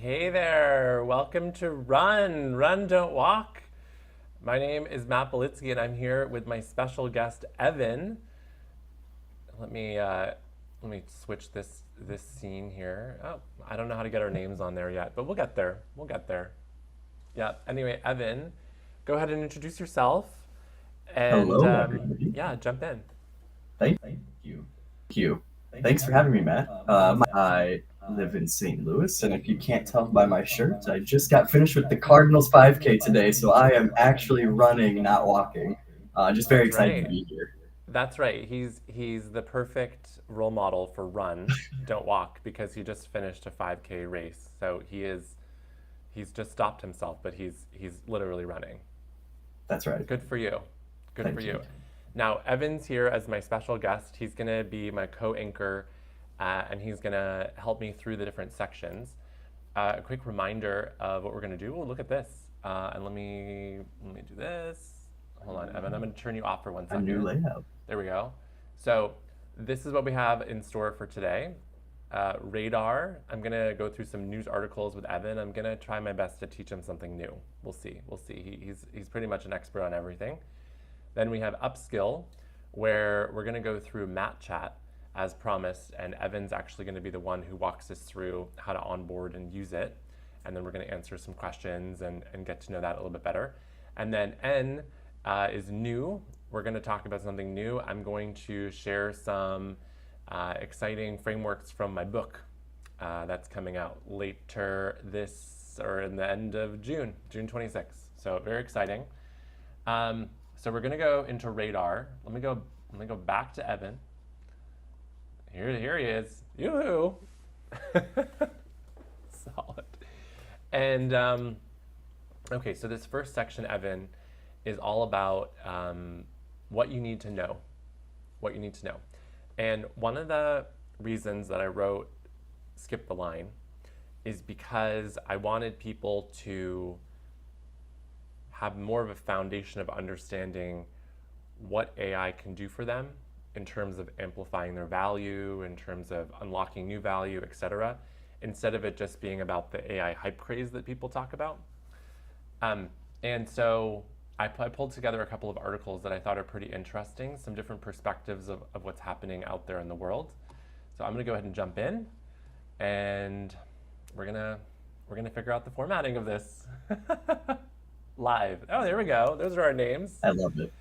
Hey there, welcome to Run, Don't Walk. My name is Matt Belitsky and I'm here with my special guest, Evan. Let me let me switch this scene here. Oh, I don't know how to get our names on there yet, but we'll get there. We'll get there. Yeah, anyway, Evan, go ahead and introduce yourself and Hello, everybody. yeah, jump in. Thank you. Thank you. Thanks for having me, Matt. I live in St. Louis, and if you can't tell by my shirt, I just got finished with the Cardinals 5K today, so I am actually running, not walking. Just very That's excited to right. be here. That's right. He's the perfect role model for run, don't walk, because he just finished a 5K race. So he's just stopped himself, but he's literally running. That's right. Good for you. Good for Thank you. you. Now, Evan's here as my special guest. He's going to be my co-anchor, and he's going to help me through the different sections. A quick reminder of what we're going to do. Oh, look at this. And let me do this. Hold on, Evan. I'm going to turn you off for one A new second. layout. There we go. So this is what we have in store for today. Radar. I'm gonna go through some news articles with Evan. I'm gonna try my best to teach him something new. We'll see. We'll see. He's pretty much an expert on everything. Then we have Upskill, where we're gonna go through MATTCHAT as promised, and Evan's actually gonna be the one who walks us through how to onboard and use it. And then we're gonna answer some questions and get to know that a little bit better. And then N is new. We're going to talk about something new. I'm going to share some exciting frameworks from my book that's coming out later this or in the end of June 26th. So very exciting. So we're going to go into Radar. Let me go back to Evan. Here he is. Yoo-hoo! Solid. And okay, so this first section, Evan, is all about what you need to know. What you need to know. And one of the reasons that I wrote Skip the Line is because I wanted people to have more of a foundation of understanding what AI can do for them in terms of amplifying their value, in terms of unlocking new value, etc., instead of it just being about the AI hype craze that people talk about. And so I pulled together a couple of articles that I thought are pretty interesting, some different perspectives of what's happening out there in the world. So I'm going to go ahead and jump in, and we're gonna figure out the formatting of this live. Oh, there we go. Those are our names. I love it.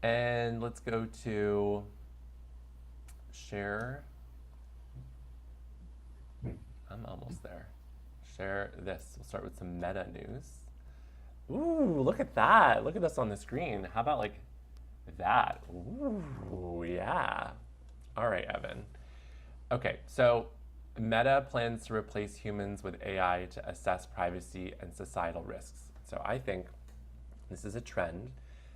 And let's go to share. I'm almost there. Share this. We'll start with some meta news. Ooh, look at that. Look at us on the screen. How about like that? Ooh, yeah. All right, Evan. Okay, so Meta plans to replace humans with AI to assess privacy and societal risks. So I think this is a trend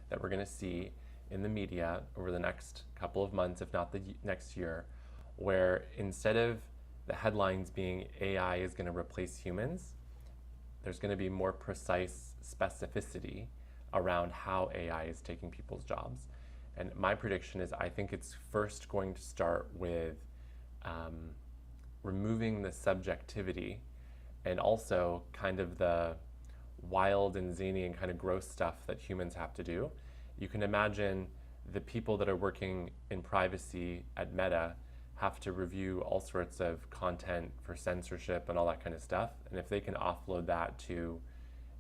that we're going to see in the media over the next couple of months, if not the next year, where instead of the headlines being AI is going to replace humans, there's going to be more precise specificity around how AI is taking people's jobs. And my prediction is I think it's first going to start with removing the subjectivity and also kind of the wild and zany and kind of gross stuff that humans have to do. You can imagine the people that are working in privacy at Meta have to review all sorts of content for censorship and all that kind of stuff. And if they can offload that to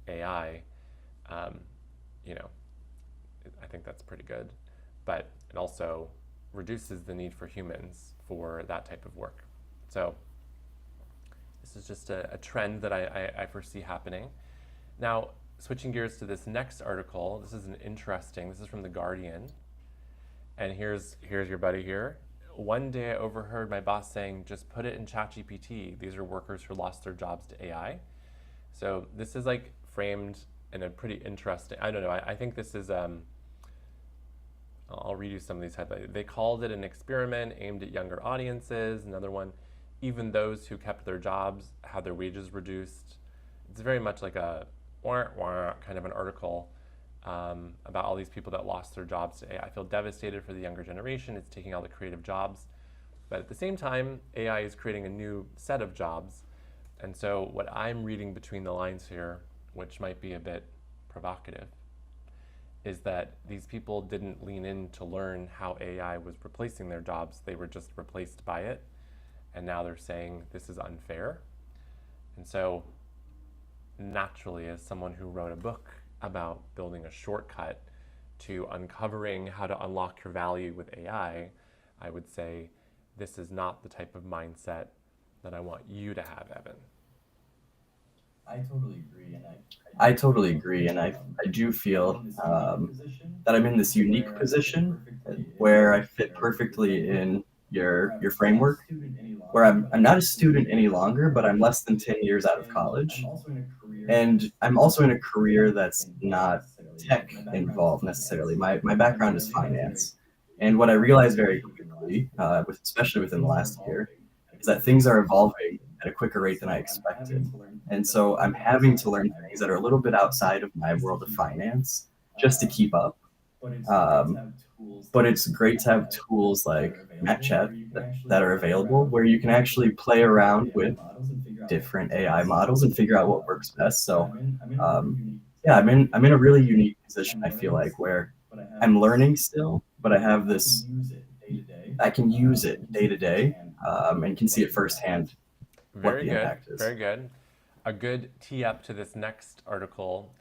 AI, um, you know, I think that's pretty good. But it also reduces the need for humans for that type of work. So this is just a trend that I foresee happening. Now, switching gears to this next article, this is from The Guardian. And here's your buddy here. One day I overheard my boss saying, just put it in ChatGPT. These are workers who lost their jobs to AI. So this is like framed in a pretty interesting, I don't know, I think this is, I'll read you some of these headlines. They called it an experiment aimed at younger audiences. Another one, even those who kept their jobs had their wages reduced. It's very much like a wah, wah, kind of an article about all these people that lost their jobs to AI. I feel devastated for the younger generation. It's taking all the creative jobs. But at the same time, AI is creating a new set of jobs. And so, what I'm reading between the lines here, which might be a bit provocative, is that these people didn't lean in to learn how AI was replacing their jobs. They were just replaced by it. And now they're saying this is unfair. And so, naturally, as someone who wrote a book about building a shortcut to uncovering how to unlock your value with I would say this is not the type of mindset that I want you to have, Evan. I totally agree, and I do feel that I'm in this unique position where I fit perfectly in your framework, where I'm not a student any longer, but I'm less than 10 years out of college. And I'm also in a career that's not tech involved necessarily. My background is finance. And what I realized very quickly, especially within the last year, is that things are evolving at a quicker rate than I expected. And so I'm having to learn things that are a little bit outside of my world of finance just to keep up. Um, but it's great to have tools like MATTCHAT that are available where you can actually play around with different AI models and figure out what works best. So, yeah, I'm in a really unique position. I feel like where I'm learning still, but I have this. I can use it day to day, and can see it firsthand what Very the good, impact is. very good. A good tee up to this next article,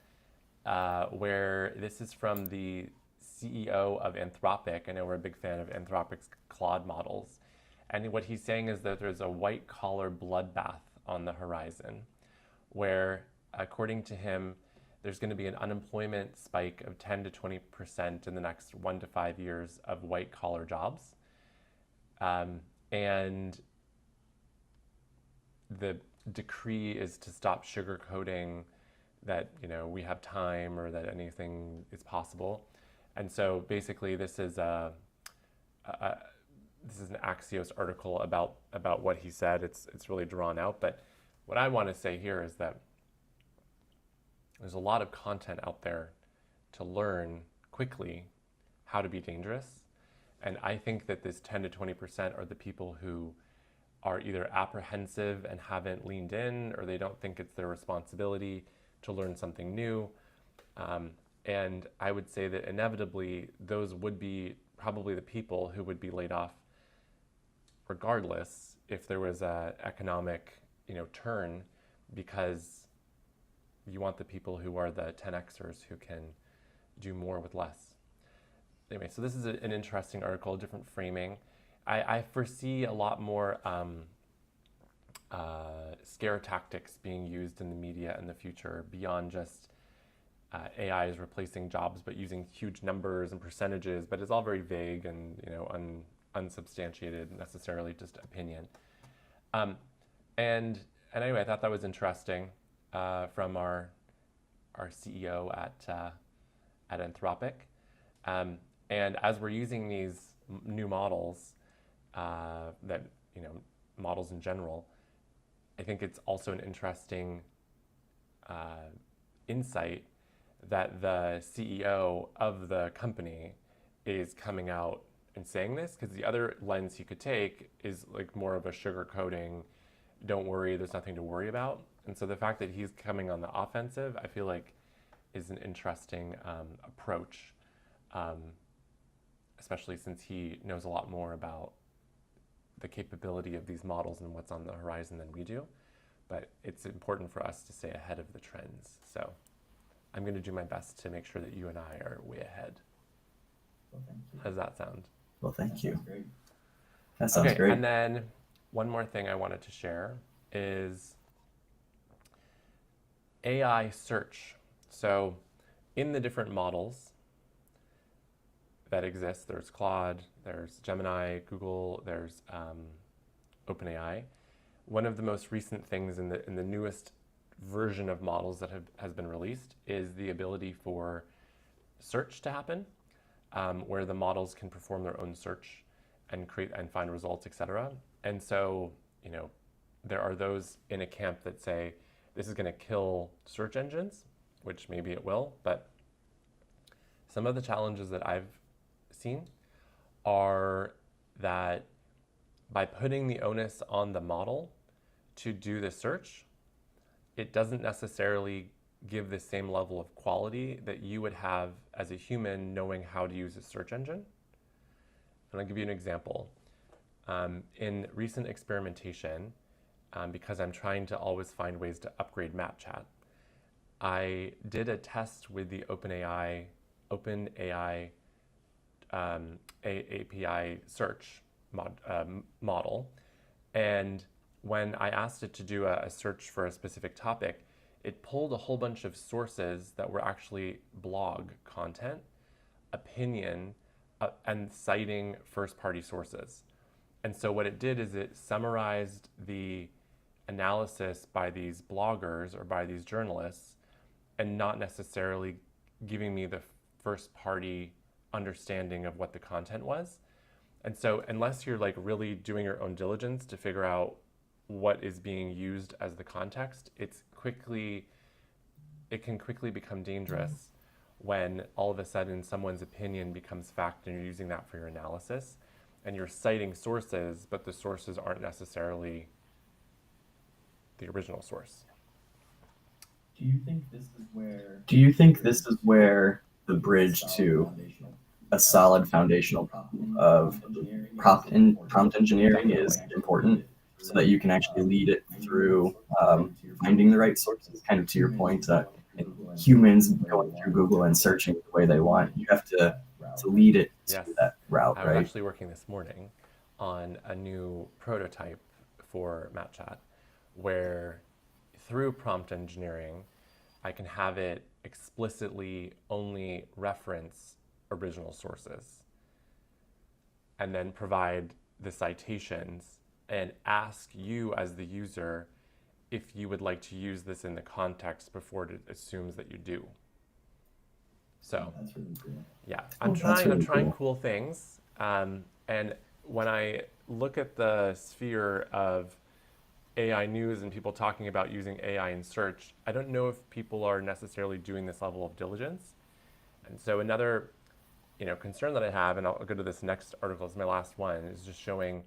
where this is from the CEO of Anthropic. I know we're a big fan of Anthropic's Claude models. And what he's saying is that there's a white collar bloodbath on the horizon, where, according to him, there's going to be an unemployment spike of 10 to 20% in the next 1 to 5 years of white collar jobs. And the decree is to stop sugarcoating that we have time or that anything is possible. And so basically, this is an Axios article about what he said. It's really drawn out, but what I want to say here is that there's a lot of content out there to learn quickly how to be dangerous. And I think that this 10 to 20% are the people who are either apprehensive and haven't leaned in, or they don't think it's their responsibility to learn something new. And I would say that inevitably, those would be probably the people who would be laid off regardless if there was an economic turn, because you want the people who are the 10Xers who can do more with less. Anyway, so this is an interesting article, different framing. I foresee a lot more scare tactics being used in the media in the future beyond just AI is replacing jobs, but using huge numbers and percentages. But it's all very vague and unsubstantiated, necessarily just opinion. And anyway, I thought that was interesting from our CEO at Anthropic. And as we're using these new models, that models in general, I think it's also an interesting insight that the CEO of the company is coming out and saying this, because the other lens you could take is like more of a sugar coating, don't worry, there's nothing to worry about. And so the fact that he's coming on the offensive, I feel like is an interesting approach, especially since he knows a lot more about the capability of these models and what's on the horizon than we do. But it's important for us to stay ahead of the trends. So I'm going to do my best to make sure that you and I are way ahead. How does that sound? Well, thank you. That sounds Okay, great. and then one more thing I wanted to share is AI search. So in the different models that exist, there's Claude, there's Gemini, Google, there's OpenAI. One of the most recent things in the newest version of models that has been released is the ability for search to happen, where the models can perform their own search and create and find results, etc. And so, there are those in a camp that say this is going to kill search engines, which maybe it will, but some of the challenges that I've seen are that by putting the onus on the model to do the search, it doesn't necessarily give the same level of quality that you would have as a human knowing how to use a search engine. And I'll give you an example. In recent experimentation, because I'm trying to always find ways to upgrade MATTCHAT, I did a test with the OpenAI API search model. And when I asked it to do a search for a specific topic, it pulled a whole bunch of sources that were actually blog content, opinion, and citing first-party sources. And so what it did is it summarized the analysis by these bloggers or by these journalists and not necessarily giving me the first-party understanding of what the content was. And so unless you're like really doing your own diligence to figure out what is being used as the context, it can quickly become dangerous when all of a sudden someone's opinion becomes fact and you're using that for your analysis and you're citing sources, but the sources aren't necessarily the original source. Do you think this is where the bridge to a solid foundational of prompt engineering is important, so that you can actually lead it through finding the right sources? Kind of to your point, humans going through Google and searching the way they want, you have to lead it to Yes. that route, I was right? actually working this morning on a new prototype for MATTCHAT where through prompt engineering, I can have it explicitly only reference original sources and then provide the citations and ask you as the user if you would like to use this in the context before it assumes that you do. So That's really cool. yeah, Oh, that's really I'm trying cool. cool things. And when I look at the sphere of AI news and people talking about using AI in search, I don't know if people are necessarily doing this level of diligence. And so another, concern that I have, and I'll go to this next article, it's my last one, is just showing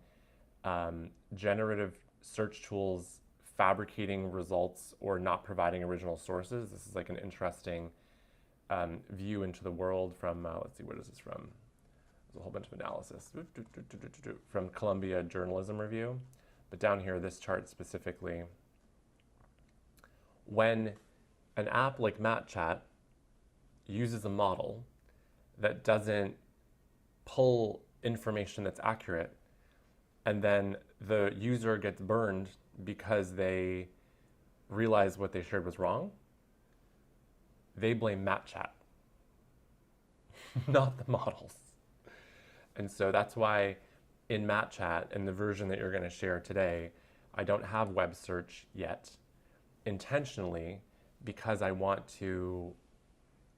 generative search tools fabricating results or not providing original sources. This is like an interesting view into the world from, let's see, what is this from? There's a whole bunch of analysis from Columbia Journalism Review. But down here, this chart specifically, when an app like MATTCHAT uses a model that doesn't pull information that's accurate, and then the user gets burned because they realize what they shared was wrong, they blame MATTCHAT, not the models. And so that's why in MATTCHAT, in the version that you're going to share today, I don't have web search yet, intentionally, because I want to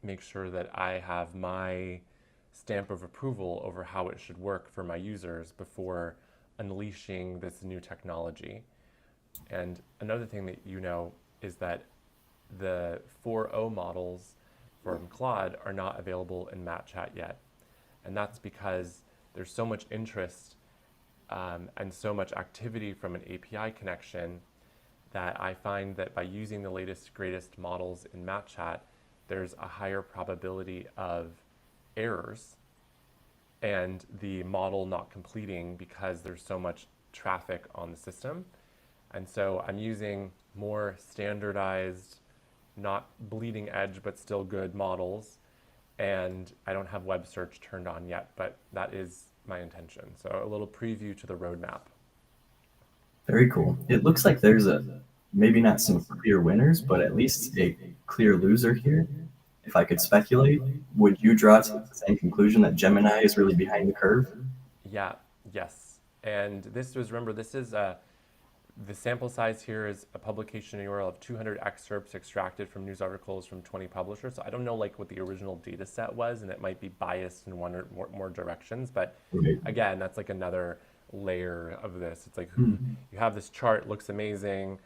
make sure that I have my stamp of approval over how it should work for my users before unleashing this new technology. And another thing that is that the 4.0 models from Claude are not available in MATTCHAT yet. And that's because there's so much interest and so much activity from an API connection that I find that by using the latest, greatest models in MATTCHAT, there's a higher probability of errors and the model not completing because there's so much traffic on the system. And so I'm using more standardized, not bleeding edge, but still good models. And I don't have web search turned on yet, but that is my intention. So a little preview to the roadmap. Very cool. It looks like there's maybe not some clear winners, but at least a clear loser here. If I could speculate, would you draw to the same conclusion that Gemini is really behind the curve? Yeah, yes. And remember, this is the sample size here is a publication URL of 200 excerpts extracted from news articles from 20 publishers. So I don't know what the original data set was, and it might be biased in one or more directions. But Right. again, that's like another layer of this. It's like Hmm. you have this chart, looks amazing.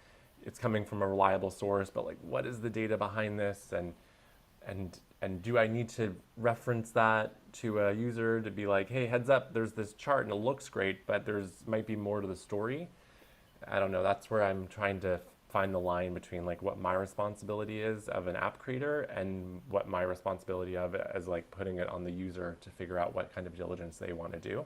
It's coming from a reliable source, but what is the data behind this? And do I need to reference that to a user to be like, hey, heads up, there's this chart and it looks great, but might be more to the story. I don't know. That's where I'm trying to find the line between like what my responsibility is of an app creator and what my responsibility of it as like putting it on the user to figure out what kind of diligence they want to do.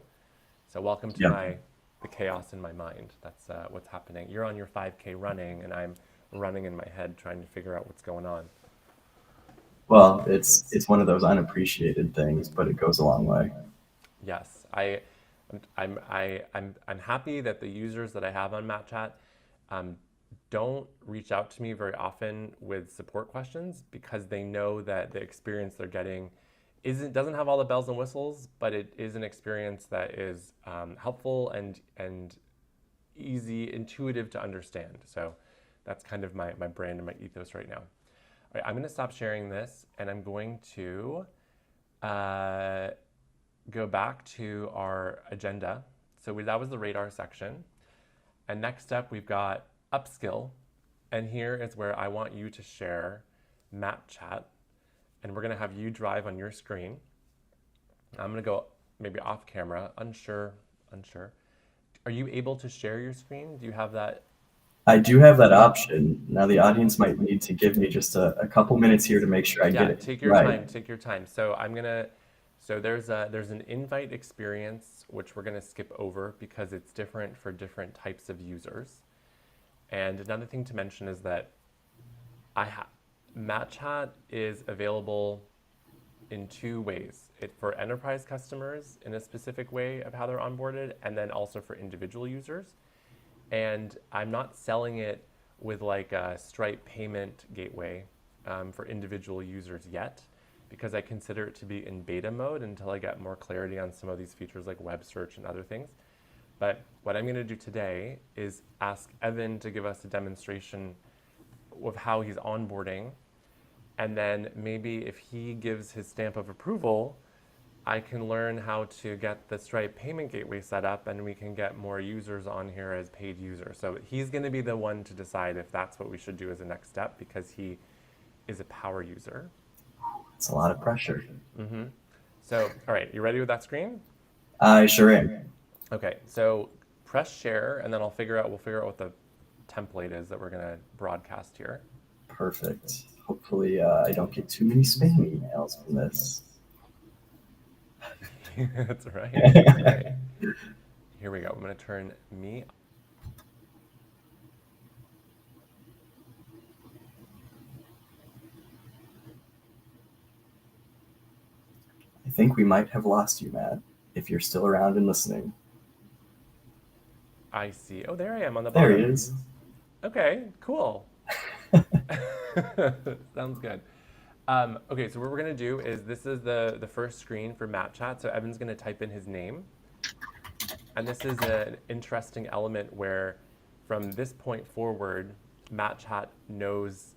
So welcome to Yeah. the chaos in my mind. That's what's happening. You're on your 5K running, and I'm running in my head trying to figure out what's going on. Well, it's one of those unappreciated things, but it goes a long way. Yes, I'm happy that the users that I have on MATTCHAT um, don't reach out to me very often with support questions because they know that the experience they're getting doesn't have all the bells and whistles, but it is an experience that is helpful and easy, intuitive to understand. So that's kind of my brand and my ethos right now. All right, I'm going to stop sharing this, and I'm going to go back to our agenda. So that was the radar section. And next up, we've got upskill. And here is where I want you to share MATTCHAT. And we're going to have you drive on your screen. I'm going to go maybe off camera, unsure. Are you able to share your screen? Do you have that? I do have that option. Now the audience might need to give me just a couple minutes here to make sure I get Yeah, it take your right. time. Take your time. So there's an invite experience which we're gonna skip over because it's different for different types of users. And another thing to mention is that MATTCHAT is available in two ways. For enterprise customers in a specific way of how they're onboarded, and then also for individual users. And I'm not selling it with like a Stripe payment gateway for individual users yet, because I consider it to be in beta mode until I get more clarity on some of these features like web search and other things. But what I'm going to do today is ask Evan to give us a demonstration of how he's onboarding. And then maybe if he gives his stamp of approval, I can learn how to get the Stripe payment gateway set up, and we can get more users on here as paid users. So he's going to be the one to decide if that's what we should do as a next step, because he is a power user. It's a lot of pressure. Mm-hmm. So, all right, you ready with that screen? I sure am. Okay, so press share, and then we'll figure out what the template is that we're going to broadcast here. Perfect. Hopefully, I don't get too many spam emails from this. That's right. That's right. Here we go. I'm going to turn me. I think we might have lost you, Matt, if you're still around and listening. I see. Oh, there I am on the bottom. There he is. Okay, cool. Sounds good. Okay, so what we're going to do is this is the first screen for MATTCHAT. So Evan's going to type in his name. And this is an interesting element where from this point forward, MATTCHAT knows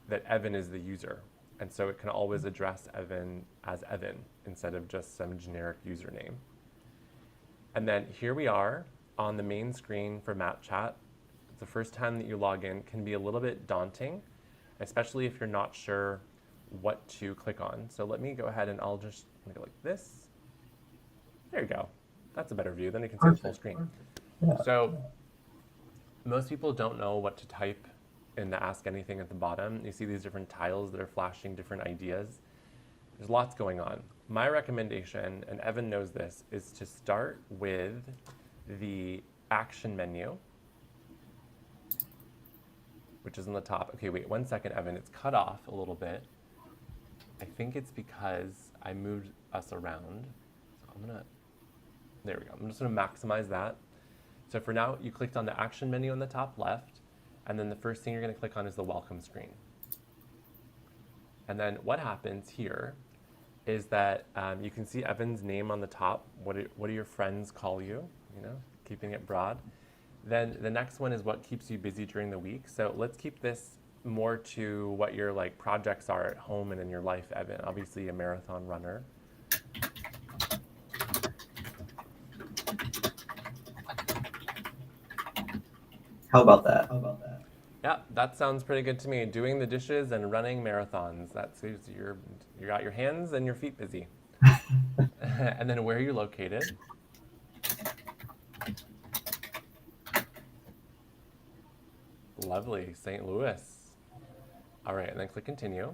that Evan is the user. And so it can always address Evan as Evan instead of just some generic username. And then here we are on the main screen for MATTCHAT. The first time that you log in can be a little bit daunting, especially if you're not sure what to click on. So let me go ahead and I'll just go like this. There you go. That's a better view. Then you can see the full screen. Yeah. So most people don't know what to type in the Ask Anything at the bottom. You see these different tiles that are flashing different ideas. There's lots going on. My recommendation, and Evan knows this, is to start with the action menu, which is on the top. Okay, wait 1 second, Evan. It's cut off a little bit. I think it's because I moved us around. So there we go. I'm just gonna maximize that. So for now, you clicked on the action menu on the top left, and then the first thing you're gonna click on is the welcome screen. And then what happens here is that you can see Evan's name on the top. What do your friends call you? You know, keeping it broad. Then the next one is what keeps you busy during the week. So let's keep this more to what your like projects are at home and in your life, Evan. Obviously a marathon runner. How about that? Yeah, that sounds pretty good to me. Doing the dishes and running marathons. That's you got your hands and your feet busy. And then where are you located? Lovely, St. Louis. All right, and then click continue.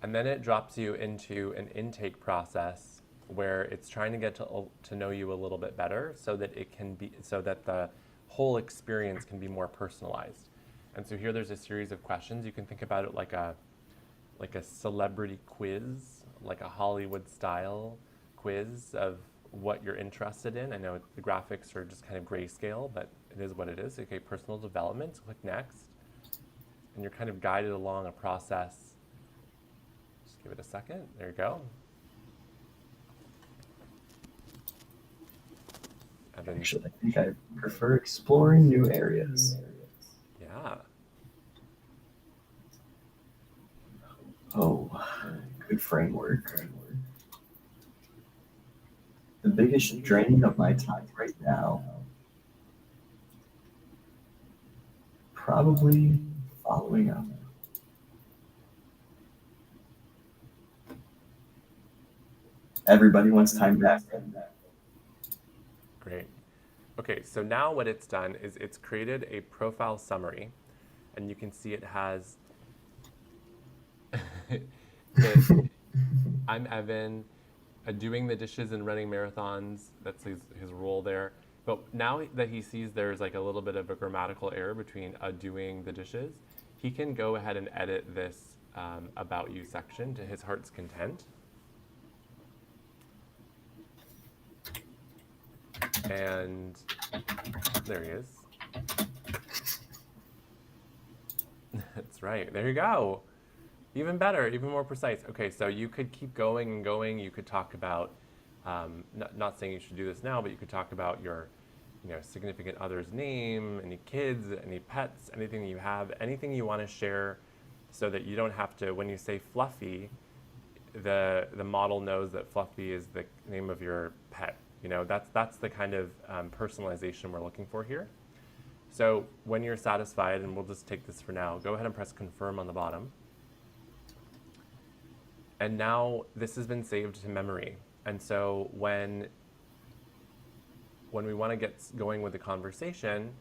And then it drops you into an intake process where it's trying to get to know you a little bit better so that it can be, so that the whole experience can be more personalized. And so here there's a series of questions. You can think about it like a celebrity quiz, like a Hollywood style quiz of what you're interested in. I know the graphics are just kind of grayscale, but it is what it is. Okay, personal development, click next. And you're kind of guided along a process. Just give it a second. There you go. And then, Actually, I think I prefer exploring new areas. yeah. Oh, good framework. The biggest drain of my time right now, probably following up. Everybody wants time back. Great. Okay, so now what it's done is it's created a profile summary, and you can see it has I'm Evan, doing the dishes and running marathons. That's his role there. But now that he sees there's like a little bit of a grammatical error between doing the dishes, he can go ahead and edit this about you section to his heart's content. And there he is. That's right. There you go. Even better, even more precise. Okay, so you could keep going and going. You could talk about, not saying you should do this now, but you could talk about your, significant other's name, any kids, any pets, anything you have, anything you want to share, so that you don't have to. When you say Fluffy, the model knows that Fluffy is the name of your pet. That's the kind of personalization we're looking for here. So when you're satisfied, and we'll just take this for now, go ahead and press confirm on the bottom. And now this has been saved to memory. And so when we want to get going with the conversation,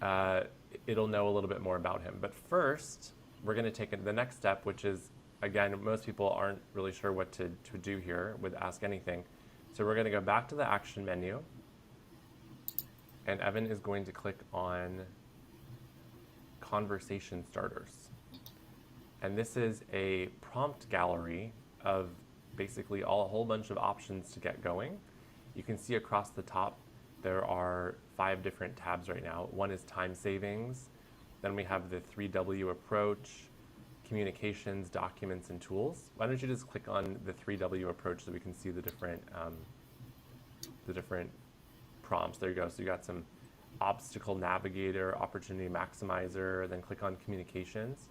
it'll know a little bit more about him. But first, we're going to take it to the next step, which is, again, most people aren't really sure what to do here with Ask Anything. So we're going to go back to the action menu. And Evan is going to click on Conversation Starters. And this is a prompt gallery of basically a whole bunch of options to get going. You can see across the top, there are 5 different tabs right now. One is time savings. Then we have the 3W approach, communications, documents, and tools. Why don't you just click on the 3W approach so we can see the different prompts. There you go. So you got some obstacle navigator, opportunity maximizer, then click on communications.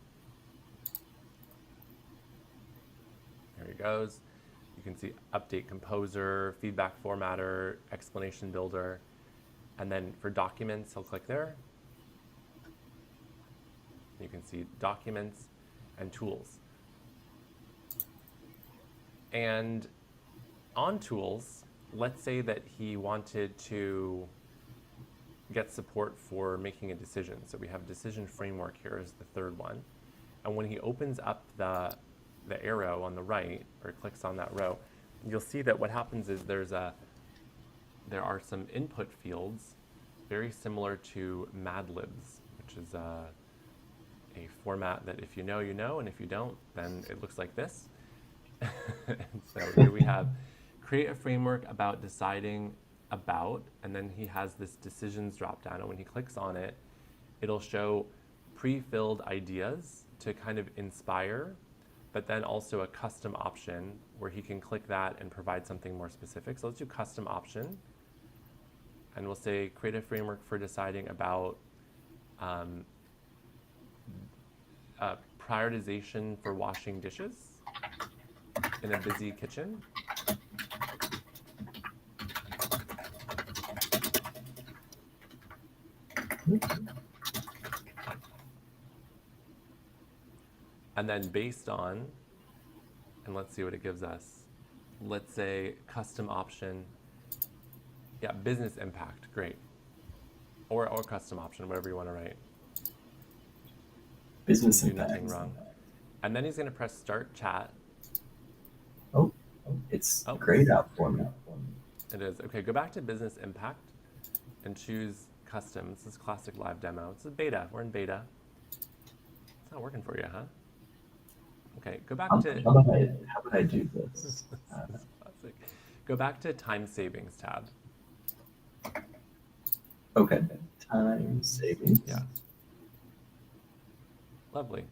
There he goes. You can see update composer, feedback formatter, explanation builder. And then for documents, he'll click there. You can see documents and tools. And on tools, let's say that he wanted to get support for making a decision. So we have decision framework here as the third one. And when he opens up the arrow on the right, or clicks on that row, you'll see that what happens is there are some input fields very similar to Mad Libs, which is a format that if you know, you know, and if you don't, then it looks like this. And so here we have create a framework about deciding about, and then he has this decisions drop down, and when he clicks on it, it'll show pre-filled ideas to kind of inspire, but then also a custom option where he can click that and provide something more specific. So let's do custom option, and we'll say create a framework for deciding about prioritization for washing dishes in a busy kitchen. And then based on, and let's see what it gives us. Let's say custom option, yeah, business impact, great. or custom option, whatever you want to write. Business Didn't do impact. nothing wrong. And then he's going to press start chat. Oh, it's Oh. grayed out for me. It is. Okay, go back to business impact and choose custom. This is classic live demo. This is beta. We're in beta. It's not working for you, huh? Okay, go back to... How about I do this? Classic. Go back to time savings tab. Okay, time savings. Yeah. Lovely.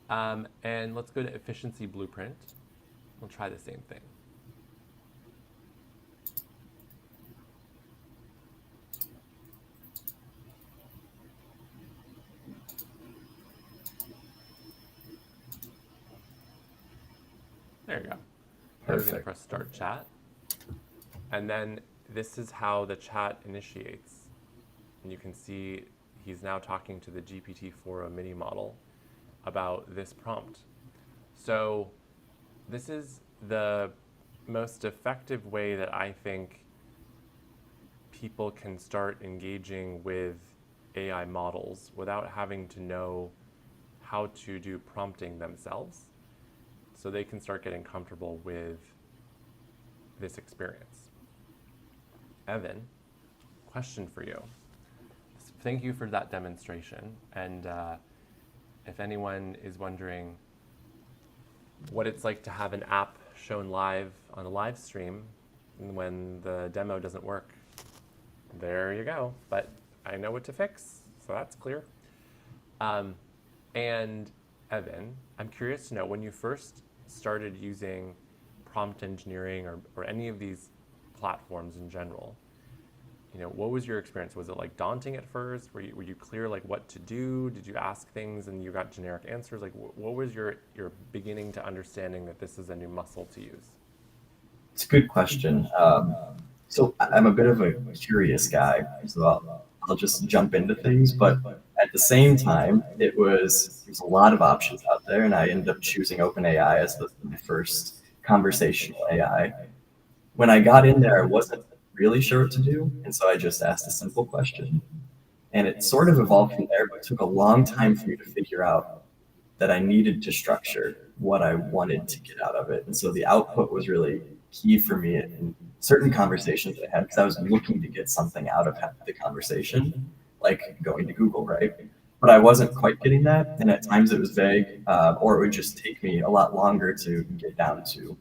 And let's go to efficiency blueprint. We'll try the same thing. There you go. Now we're going to press start chat. And then this is how the chat initiates. And you can see he's now talking to the GPT-4o mini model about this prompt. So this is the most effective way that I think people can start engaging with AI models without having to know how to do prompting themselves. So they can start getting comfortable with this experience. Evan, question for you. Thank you for that demonstration. And if anyone is wondering what it's like to have an app shown live on a live stream when the demo doesn't work, there you go. But I know what to fix, so that's clear. And Evan, I'm curious to know, when you first started using prompt engineering or any of these platforms in general, what was your experience? Was it like daunting at first? Were you clear like what to do? Did you ask things and you got generic answers? Like what was your beginning to understanding that this is a new muscle to use? It's a good question. So I'm a bit of a curious guy, so I'll just jump into things. But at the same time, there's a lot of options out there, and I ended up choosing OpenAI as my first conversational AI. When I got in there, I wasn't really sure what to do, and so I just asked a simple question. And it sort of evolved from there, but it took a long time for me to figure out that I needed to structure what I wanted to get out of it. And so the output was really key for me in certain conversations I had, because I was looking to get something out of the conversation, like going to Google, right? But I wasn't quite getting that. And at times it was vague, or it would just take me a lot longer to get down to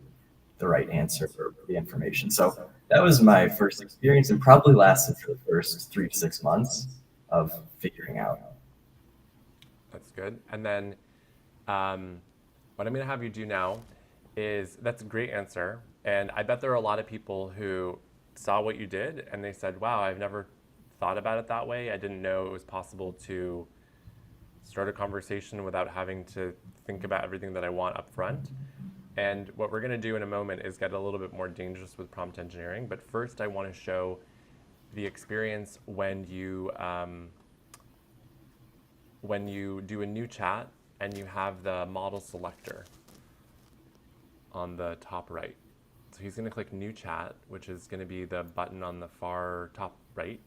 the right answer for the information. So that was my first experience, and probably lasted for the first 3 to 6 months of figuring out. That's good. And then what I'm going to have you do now is, that's a great answer. And I bet there are a lot of people who saw what you did and they said, wow, I've never thought about it that way. I didn't know it was possible to start a conversation without having to think about everything that I want up front. And what we're going to do in a moment is get a little bit more dangerous with prompt engineering. But first, I want to show the experience when you do a new chat and you have the model selector on the top right. So he's going to click new chat, which is going to be the button on the far top right,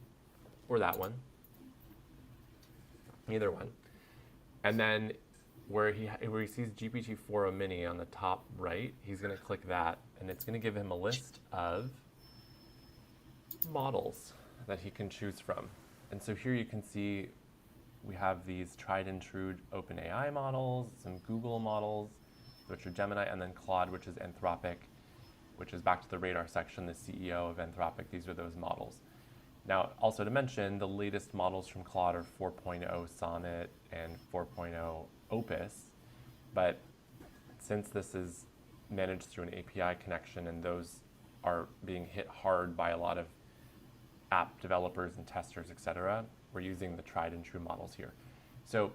or that one, either one. And then where he sees GPT-4o mini on the top right, he's going to click that, and it's going to give him a list of models that he can choose from. And so here you can see we have these tried and true OpenAI models, some Google models, which are Gemini, and then Claude, which is Anthropic, which is back to the radar section, the CEO of Anthropic. These are those models. Now, also to mention, the latest models from Claude are 4.0 Sonnet and 4.0 Opus, but since this is managed through an API connection and those are being hit hard by a lot of app developers and testers, etc., we're using the tried and true models here. So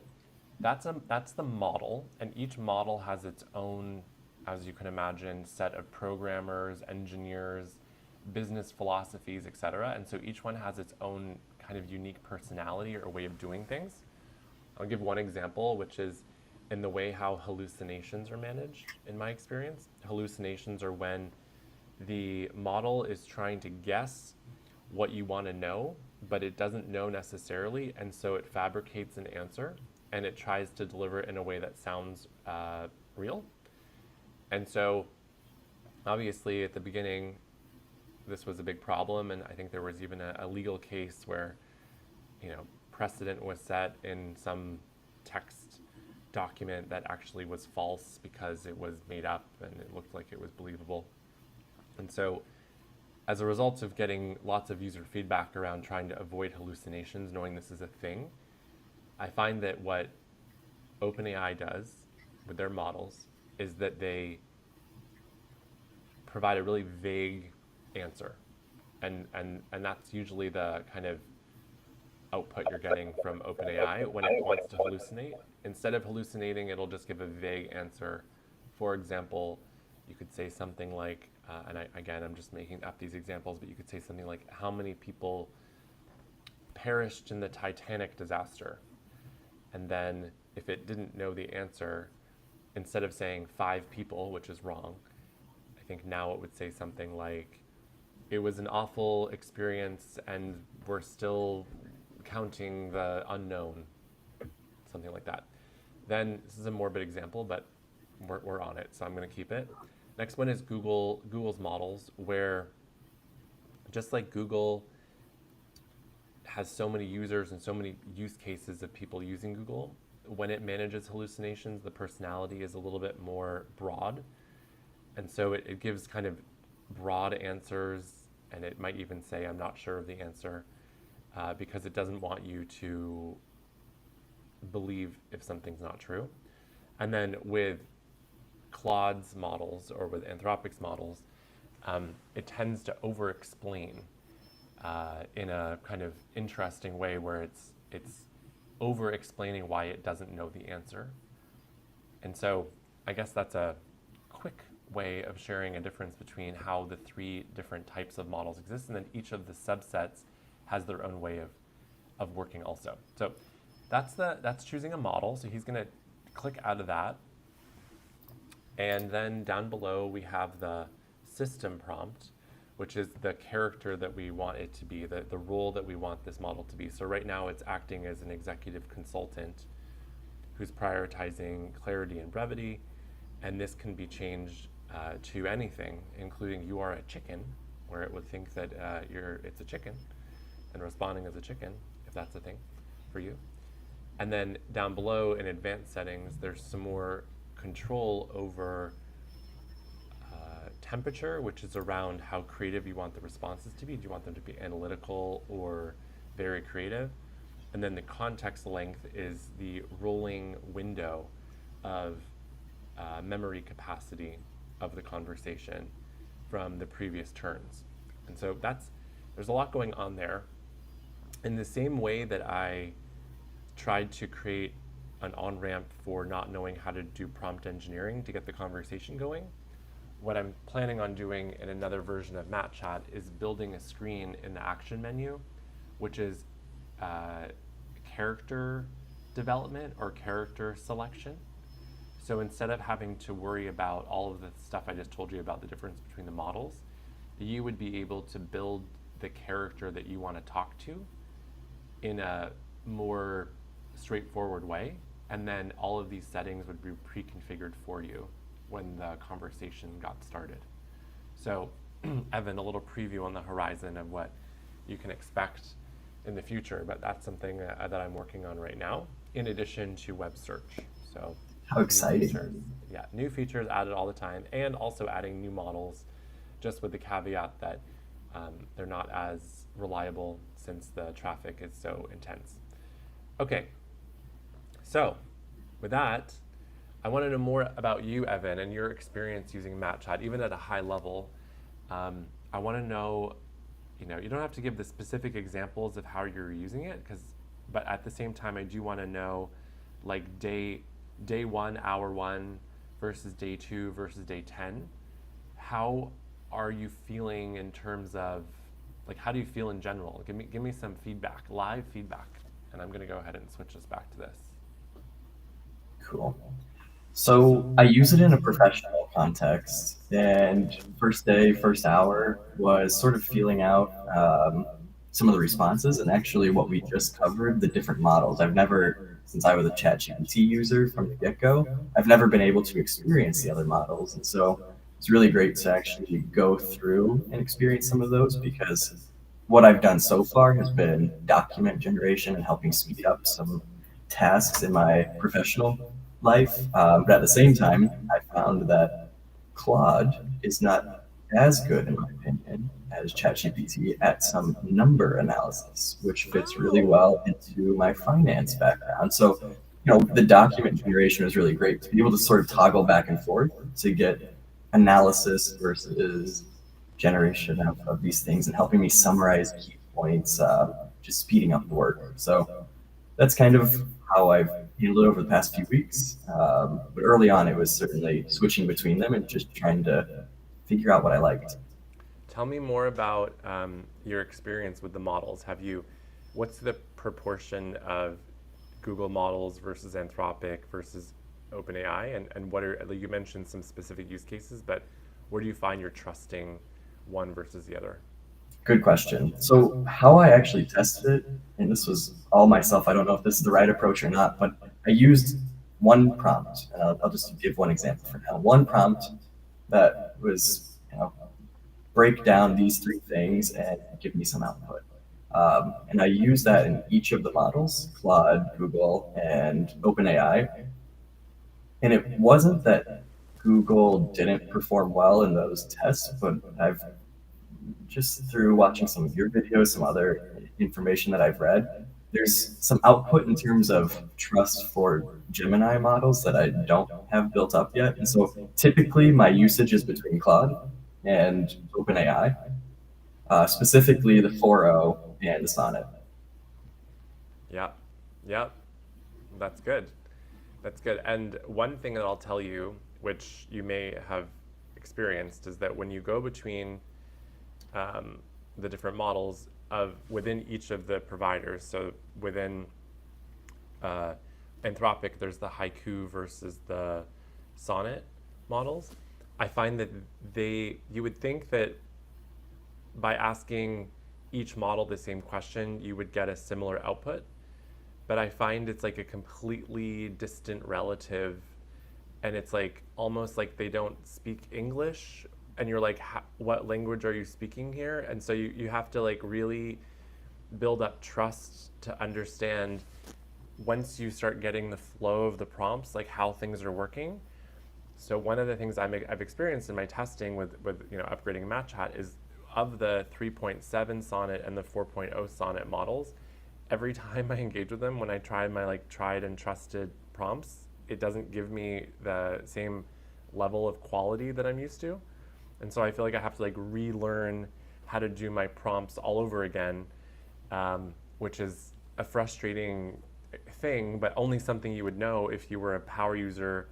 that's the model, and each model has its own, as you can imagine, set of programmers, engineers, business philosophies, etc. And so each one has its own kind of unique personality or way of doing things. I'll give one example, which is in the way how hallucinations are managed, in my experience. Hallucinations are when the model is trying to guess what you want to know but it doesn't know necessarily, and so it fabricates an answer and it tries to deliver it in a way that sounds real. And so, obviously, at the beginning, this was a big problem, and I think there was even a legal case where, precedent was set in some text document that actually was false because it was made up and it looked like it was believable. And so, as a result of getting lots of user feedback around trying to avoid hallucinations, knowing this is a thing, I find that what OpenAI does with their models is that they provide a really vague answer. And that's usually the kind of output you're getting from OpenAI when it wants to hallucinate. Instead of hallucinating, it'll just give a vague answer. For example, you could say something like, I'm just making up these examples, but you could say something like, how many people perished in the Titanic disaster? And then if it didn't know the answer, instead of saying 5 people, which is wrong, I think now it would say something like, it was an awful experience and we're still counting the unknown, something like that. Then, this is a morbid example, but we're on it, so I'm going to keep it. Next one is Google's models, where just like Google has so many users and so many use cases of people using Google, when it manages hallucinations, the personality is a little bit more broad. And so it gives kind of broad answers, and it might even say, I'm not sure of the answer, because it doesn't want you to believe if something's not true. And then with Claude's models or with Anthropic's models, it tends to over-explain in a kind of interesting way where it's over-explaining why it doesn't know the answer. And so I guess that's a quick way of sharing a difference between how the 3 different types of models exist, and then each of the subsets has their own way of working also. So that's choosing a model. So he's going to click out of that. And then down below we have the system prompt, which is the character that we want it to be, the role that we want this model to be. So right now it's acting as an executive consultant who's prioritizing clarity and brevity, and this can be changed to anything, including you are a chicken, where it would think that it's a chicken and responding as a chicken, if that's a thing for you. And then down below in advanced settings, there's some more control over temperature, which is around how creative you want the responses to be. Do you want them to be analytical or very creative? And then the context length is the rolling window of memory capacity of the conversation from the previous turns. And so there's a lot going on there. In the same way that I tried to create an on-ramp for not knowing how to do prompt engineering to get the conversation going, what I'm planning on doing in another version of MATTCHAT is building a screen in the action menu, which is character development or character selection. So instead of having to worry about all of the stuff I just told you about the difference between the models, you would be able to build the character that you want to talk to in a more straightforward way, and then all of these settings would be pre-configured for you when the conversation got started. So Evan, a little preview on the horizon of what you can expect in the future, but that's something that I'm working on right now, in addition to web search. So how exciting. New features added all the time, and also adding new models, just with the caveat that they're not as reliable since the traffic is so intense. Okay, so with that, I want to know more about you, Evan, and your experience using MATTCHAT, even at a high level. I want to know, you don't have to give the specific examples of how you're using it, but at the same time, I do want to know, like day 1, hour 1 versus day 2 versus day 10. How are you feeling in terms of, how do you feel in general? Give me some feedback, live feedback, and I'm going to go ahead and switch us back to this. Cool. So I use it in a professional context, and first day, first hour was sort of feeling out some of the responses and actually what we just covered, the different models. I've never, since I was a ChatGPT user from the get-go, I've never been able to experience the other models. And so it's really great to actually go through and experience some of those because what I've done so far has been document generation and helping speed up some tasks in my professional life. But at the same time, I found that Claude is not as good, in my opinion, as ChatGPT at some number analysis, which fits really Oh, well into my finance background. So, the document generation was really great to be able to sort of toggle back and forth to get analysis versus generation of these things and helping me summarize key points, just speeding up the work. So that's kind of how I've handled it over the past few weeks. But early on, it was certainly switching between them and just trying to figure out what I liked. tell me more about your experience with the models. What's the proportion of Google models versus Anthropic versus OpenAI? And what are, like you mentioned some specific use cases, but where do you find you're trusting one versus the other? Good question. So, how I actually tested it, and this was all myself, I don't know if this is the right approach or not, but I used one prompt, and I'll just give one example for now. One prompt that was, break down these three things and give me some output. And I use that in each of the models, Claude, Google, and OpenAI. And it wasn't that Google didn't perform well in those tests, but I've just through watching some of your videos, some other information that I've read, there's some output in terms of trust for Gemini models that I don't have built up yet. And so typically my usage is between Claude and OpenAI, specifically the 4.0 and the Sonnet. Yeah, yeah, that's good. That's good. And one thing that I'll tell you, which you may have experienced, is that when you go between the different models of within each of the providers, so within uh, Anthropic, there's the Haiku versus the Sonnet models. I find that you would think that by asking each model the same question, you would get a similar output. But I find it's like a completely distant relative, and it's like almost like they don't speak English, and you're like, what language are you speaking here? And so you have to like really build up trust to understand once you start getting the flow of the prompts, like how things are working. So one of the things I've experienced in my testing with upgrading MATTCHAT is of the 3.7 Sonnet and the 4.0 Sonnet models, every time I engage with them, when I try my like tried and trusted prompts, it doesn't give me the same level of quality that I'm used to. And so I feel like I have to like relearn how to do my prompts all over again, which is a frustrating thing, but only something you would know if you were a power user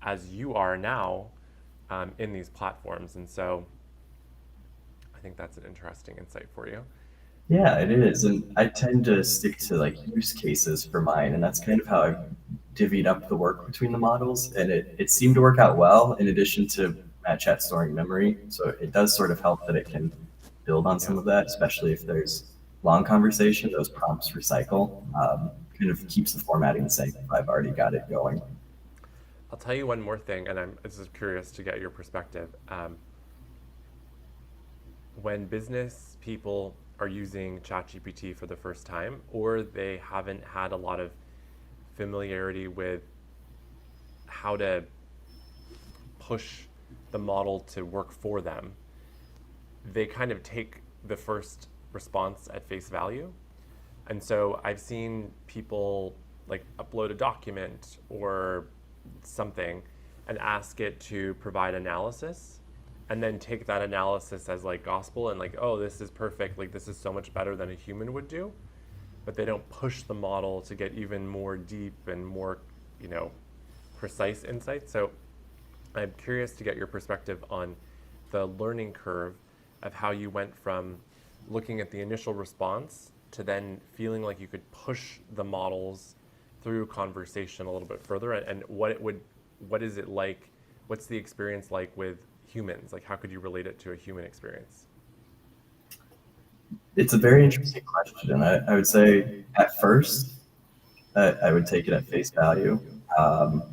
as you are now in these platforms. And so I think that's an interesting insight for you. Yeah, it is. And I tend to stick to like use cases for mine. And that's kind of how I've divvied up the work between the models. And it seemed to work out well in addition to MatChat storing memory. So it does sort of help that it can build on Yeah. some of that, especially if there's long conversation, those prompts recycle. Kind of keeps the formatting the same if I've already got it going. I'll tell you one more thing, and I'm just curious to get your perspective. When business people are using ChatGPT for the first time, or they haven't had a lot of familiarity with how to push the model to work for them, they kind of take the first response at face value. And so I've seen people like upload a document or something and ask it to provide analysis, and then take that analysis as like gospel and like, oh, this is perfect, like this is so much better than a human would do. But they don't push the model to get even more deep and more, precise insights. So I'm curious to get your perspective on the learning curve of how you went from looking at the initial response to then feeling like you could push the models through conversation a little bit further, and what is it like, what's the experience like with humans? Like how could you relate it to a human experience? It's a very interesting question, and I would say at first I would take it at face value. Um,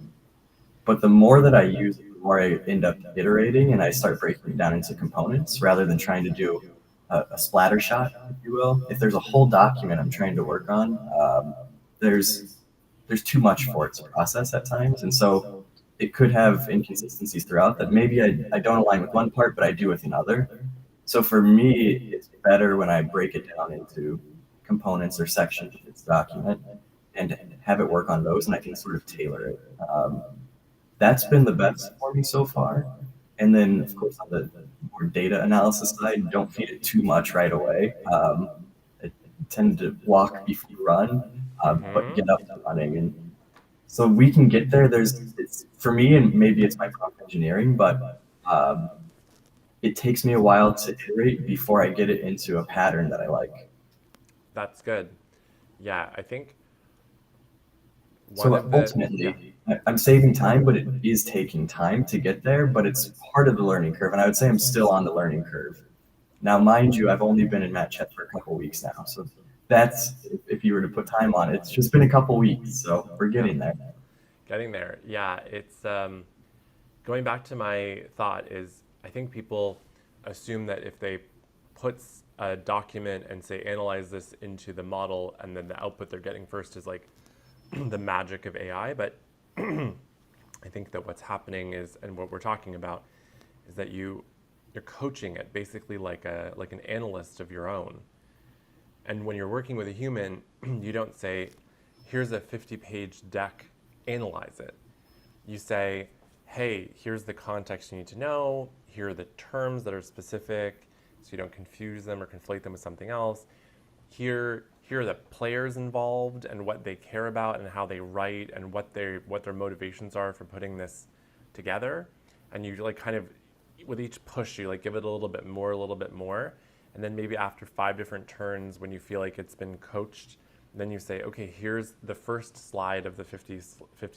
but the more that I use it, the more I end up iterating and I start breaking it down into components rather than trying to do a splatter shot, if you will. If there's a whole document I'm trying to work on, there's there's too much for it to process at times, and so it could have inconsistencies throughout that maybe I don't align with one part, but I do with another. So for me, it's better when I break it down into components or sections of this document and have it work on those, and I can sort of tailor it. That's been the best for me so far. And then, of course, on the more data analysis side, don't feed it too much right away. I tend to walk before you run, but Mm-hmm. get up and running. And so we can get there. It's for me, and maybe it's my prompt engineering, but um, it takes me a while to iterate before I get it into a pattern that I like. That's good. Yeah, I think one So of the, yeah. ultimately, I'm saving time, but it is taking time to get there, but it's part of the learning curve. And I would say I'm still on the learning curve. Now, mind you, I've only been in MATTCHAT for a couple weeks now. So that's, if you were to put time on it, it's just been a couple weeks. So we're Yeah, getting there. getting there. Yeah, it's going back to my thought is I think people assume that if they put a document and say analyze this into the model and then the output they're getting first is like the magic of AI. But I think that what's happening is, and what we're talking about, is that you're coaching it basically like an analyst of your own. And when you're working with a human, you don't say, here's a 50-page deck, analyze it. You say, hey, here's the context you need to know. Here are the terms that are specific so you don't confuse them or conflate them with something else. Here are the players involved and what they care about and how they write and what their motivations are for putting this together. And you like kind of with each push you like give it a little bit more, and then maybe after 5 different turns when you feel like it's been coached, then you say, okay, here's the first slide of the 50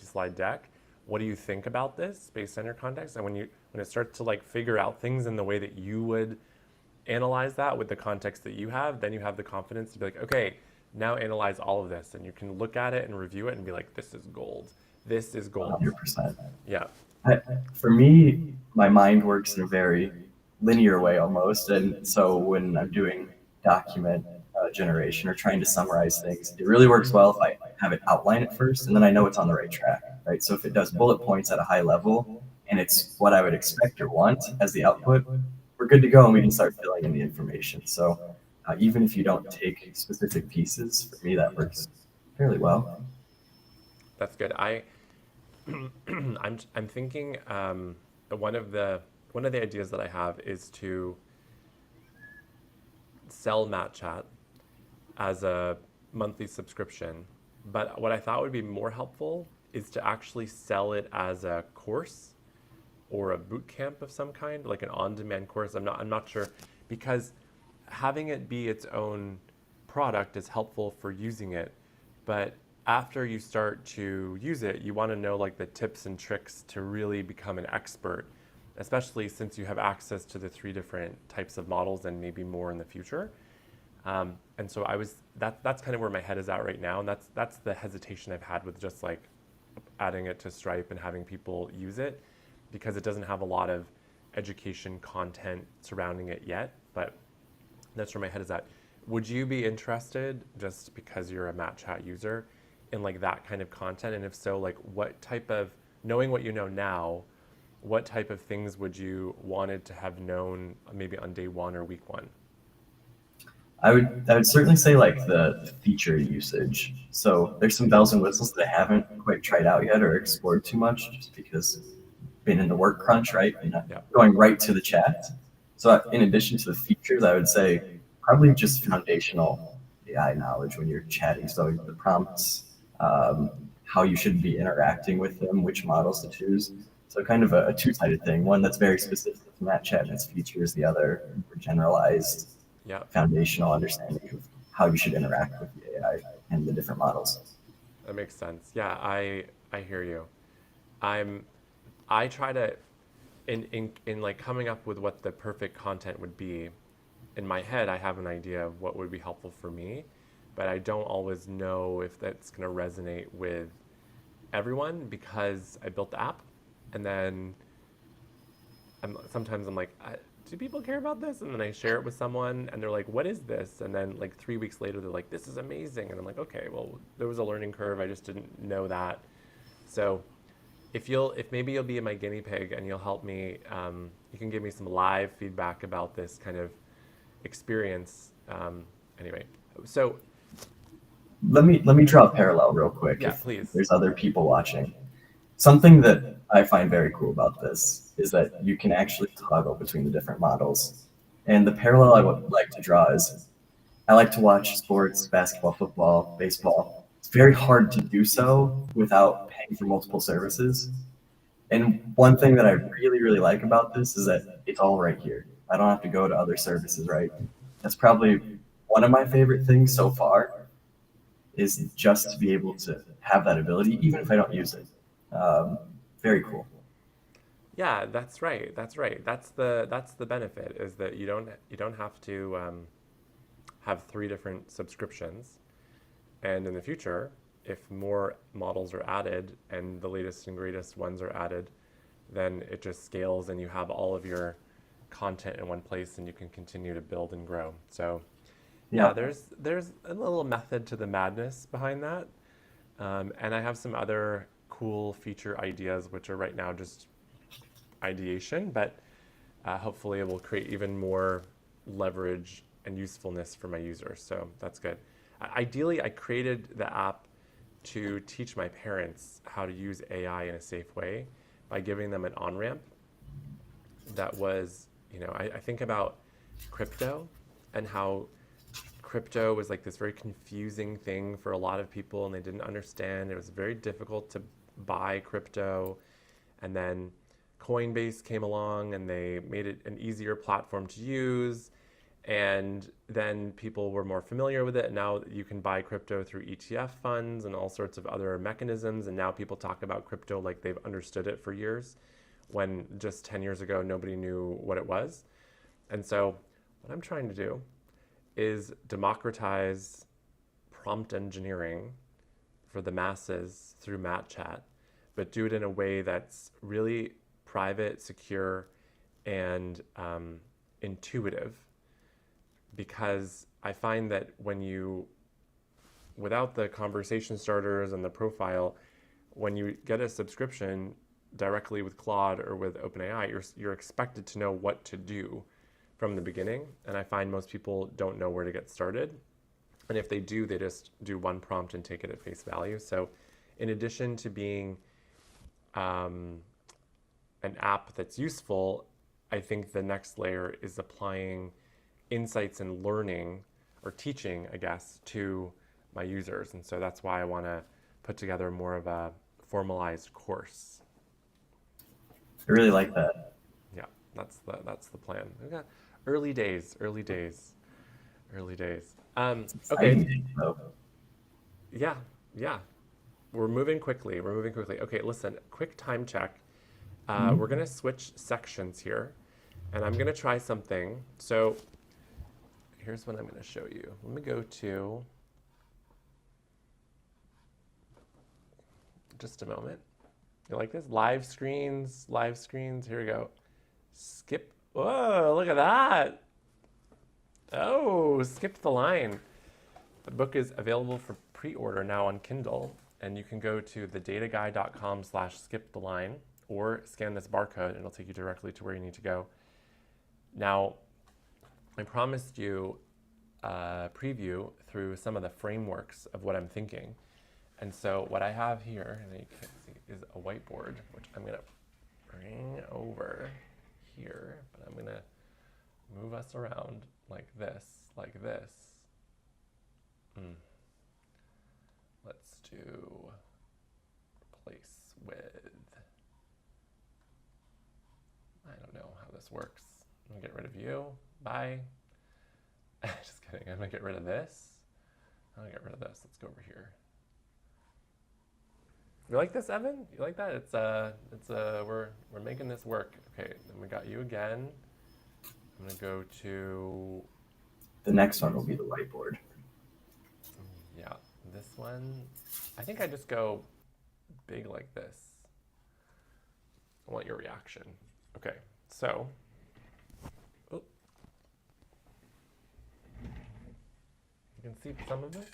slide deck. What do you think about this based on your context? And when it starts to like figure out things in the way that you would analyze that with the context that you have, then you have the confidence to be like, okay, now analyze all of this, and you can look at it and review it and be like, this is gold. This is gold. 100%. Yeah. I, for me, my mind works in a very linear way almost. And so when I'm doing document generation or trying to summarize things, it really works well if I have it outline it first and then I know it's on the right track, right? So if it does bullet points at a high level and it's what I would expect or want as the output, we're good to go and we can start filling in the information. So even if you don't take specific pieces, for me, that works fairly well. That's good. I'm thinking one of the ideas that I have is to sell MATTCHAT as a monthly subscription. But what I thought would be more helpful is to actually sell it as a course or a boot camp of some kind, like an on-demand course. I'm not sure, because having it be its own product is helpful for using it, but after you start to use it, you want to know like the tips and tricks to really become an expert, especially since you have access to the 3 different types of models and maybe more in the future. And so that's kind of where my head is at right now, and that's the hesitation I've had with just like adding it to Stripe and having people use it, because it doesn't have a lot of education content surrounding it yet. But that's where my head is at. Would you be interested, just because you're a MATTCHAT user, in like that kind of content? And if so, like what type of, knowing what you know now, what type of things would you wanted to have known maybe on day 1 or week 1? I would certainly say like the feature usage. So there's some bells and whistles that I haven't quite tried out yet or explored too much just because been in the work crunch, right? And Yeah. going right to the chat. So in addition to the features, I would say probably just foundational AI knowledge when you're chatting. So the prompts, um, how you should be interacting with them, which models to choose. So kind of a two-sided thing. One that's very specific to MATTCHAT and its features. The other more generalized Yeah. foundational understanding of how you should interact with the AI and the different models. That makes sense. Yeah, I hear you. I'm I try to in like coming up with what the perfect content would be, in my head, I have an idea of what would be helpful for me, but I don't always know if that's going to resonate with everyone because I built the app, and then sometimes I'm like, do people care about this? And then I share it with someone, and they're like, what is this? And then like 3 weeks later, they're like, this is amazing, and I'm like, okay, well, there was a learning curve. I just didn't know that. So if maybe you'll be my guinea pig and you'll help me, you can give me some live feedback about this kind of experience. Anyway, so Let me draw a parallel real quick yeah, if please. there's other people watching. Something that I find very cool about this is that you can actually toggle between the different models. And the parallel I would like to draw is I like to watch sports, basketball, football, baseball. It's very hard to do so without paying for multiple services. And one thing that I really, really like about this is that it's all right here. I don't have to go to other services, right? That's probably one of my favorite things so far is just to be able to have that ability, even if I don't use it. Um, Very cool. Yeah, that's right. That's right. That's the benefit is that you don't have to have 3 different subscriptions. And in the future, if more models are added and the latest and greatest ones are added, then it just scales and you have all of your content in one place and you can continue to build and grow. So yeah, Yeah. there's a little method to the madness behind that. And I have some other cool feature ideas, which are right now just ideation, but hopefully it will create even more leverage and usefulness for my users. So that's good. Ideally, I created the app to teach my parents how to use AI in a safe way by giving them an on ramp that was, I think about crypto and how crypto was like this very confusing thing for a lot of people and they didn't understand. It was very difficult to buy crypto. And then Coinbase came along and they made it an easier platform to use. And then people were more familiar with it. Now you can buy crypto through ETF funds and all sorts of other mechanisms. And now people talk about crypto like they've understood it for years, when just 10 years ago, nobody knew what it was. And so what I'm trying to do is democratize prompt engineering for the masses through MATTCHAT, but do it in a way that's really private, secure, and intuitive. Because I find that without the conversation starters and the profile, when you get a subscription directly with Claude or with OpenAI, you're expected to know what to do from the beginning. And I find most people don't know where to get started. And if they do, they just do one prompt and take it at face value. So in addition to being an app that's useful, I think the next layer is applying insights and learning or teaching, I guess, to my users. And so that's why I want to put together more of a formalized course. I really like that. Yeah, that's the plan. We've got early days, early days, early days. Okay, Exciting, though. yeah, yeah. We're moving quickly. We're moving quickly. Okay, listen, quick time check. We're Mhm. going to switch sections here, and I'm going to try something. So here's what I'm going to show you. Let me go to just a moment. You like this? Live screens, live screens. Here we go. Skip. Whoa, look at that. Oh, skipped the line. The book is available for pre-order now on Kindle, and you can go to thedataguy.com/skiptheline or scan this barcode, and it'll take you directly to where you need to go. Now, I promised you a preview through some of the frameworks of what I'm thinking. And so what I have here, and you can't see, is a whiteboard, which I'm going to bring over here, but I'm going to move us around like this, like this. Let's do replace with, I don't know how this works. I'm going to get rid of you. Bye. Just kidding. I'm going to get rid of this. I'm going to get rid of this. Let's go over here. You like this, Evan? You like that? We're making this work. Okay, then we got you again. I'm gonna go to the next one will be the whiteboard. Yeah, this one, I think I just go big like this. I want your reaction. Okay, so, oh, you can see some of this.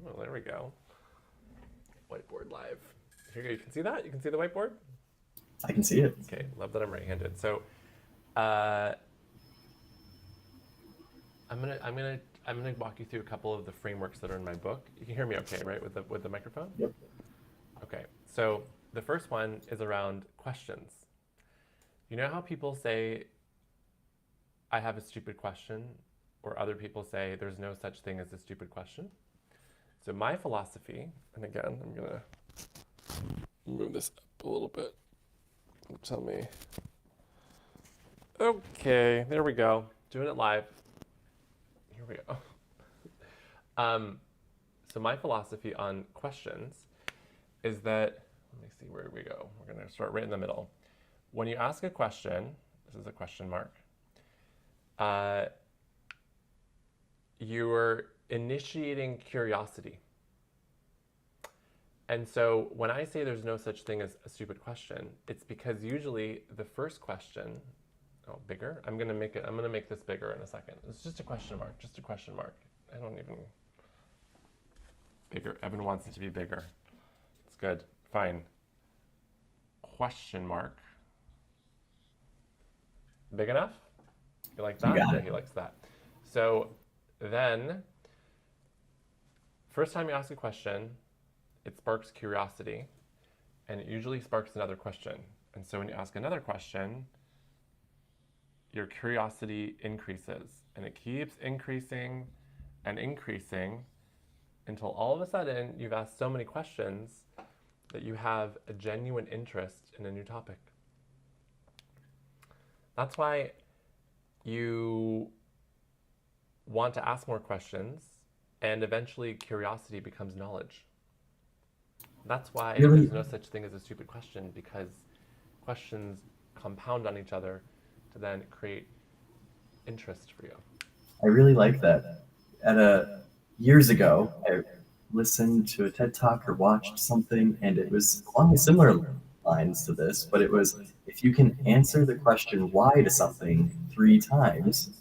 Oh, there we go. Whiteboard live. Here you go. You can see that? You can see the whiteboard? I can see it. Okay, love that I'm right-handed. So, I'm gonna walk you through a couple of the frameworks that are in my book. You can hear me okay, right, with the microphone? Yep. Okay. So the first one is around questions. You know how people say, I have a stupid question, or other people say there's no such thing as a stupid question? So my philosophy, and again, I'm gonna move this up a little bit. Tell me. Okay, there we go. Doing it live. Here we go. So my philosophy on questions is that, let me see, where do we go? We're gonna start right in the middle. When you ask a question, this is a question mark, you're initiating curiosity. And so when I say there's no such thing as a stupid question, it's because usually the first question, oh, bigger? I'm gonna make this bigger in a second. It's just a question mark, just a question mark. I don't even, bigger. Evan wants it to be bigger. It's good, fine. Question mark. Big enough? You like that? Yeah, he likes that. So then, first time you ask a question, it sparks curiosity, and it usually sparks another question. And so when you ask another question, your curiosity increases, and it keeps increasing and increasing until all of a sudden you've asked so many questions that you have a genuine interest in a new topic. That's why you want to ask more questions, and eventually curiosity becomes knowledge. That's why there's no such thing as a stupid question, because questions compound on each other to then create interest for you. I really like that. Years ago, I listened to a TED Talk or watched something, and it was along similar lines to this, but it was, if you can answer the question why to something 3 times,